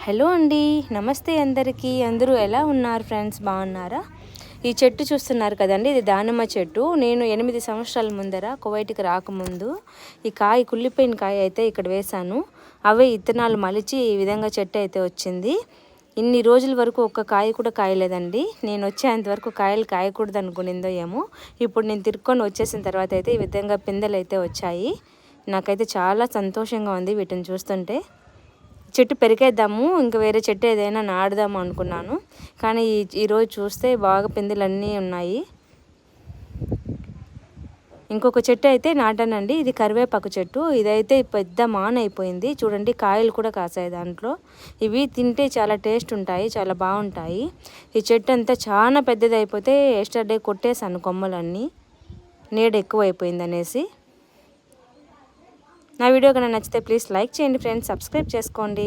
Hello అండి, నమస్తే అందరికీ. అందరూ ఎలా ఉన్నారు ఫ్రెండ్స్? బాగున్నారా? ఈ చెట్టు చూస్తున్నారు కదండి, ఇది దానిమ్మ చెట్టు. నేను 8 సంవత్సరాల ముందర కువైట్కి రాకముందు ఈ కుళ్ళిపోయిన కాయ అయితే ఇక్కడ వేశాను. అవే ఇత్తనాలు మలిచి ఈ విధంగా చెట్టు అయితే వచ్చింది. ఇన్ని రోజుల వరకు ఒక్క కాయ కూడా కాయలేదండి. నేను వచ్చేంత వరకు కాయలు కాయకూడదు అనుకునిందో ఏమో. ఇప్పుడు నేను తిరుక్కొని వచ్చేసిన తర్వాత అయితే ఈ విధంగా పిందెలు అయితే వచ్చాయి. నాకైతే చాలా సంతోషంగా ఉంది వీటిని చూస్తుంటే. చెట్టు పెరిగేద్దాము, ఇంకా వేరే చెట్టు ఏదైనా నాటుదాము అనుకున్నాను, కానీ ఈరోజు చూస్తే బాగా పిందెలన్నీ ఉన్నాయి. ఇంకొక చెట్టు అయితే నాటానండి, ఇది కరివేపాకు చెట్టు. ఇదైతే పెద్ద మాన అయిపోయింది చూడండి, కాయలు కూడా కాసాయి దాంట్లో. ఇవి తింటే చాలా టేస్ట్ ఉంటాయి, చాలా బాగుంటాయి. ఈ చెట్టు అంతా చాలా పెద్దది అయిపోతే ఎస్టర్డే కొట్టేశాను కొమ్మలన్నీ, నీడ ఎక్కువ అయిపోయింది అనేసి. నా వీడియో కనుక నచ్చితే ప్లీజ్ లైక్ చేయండి ఫ్రెండ్స్, సబ్స్క్రైబ్ చేసుకోండి.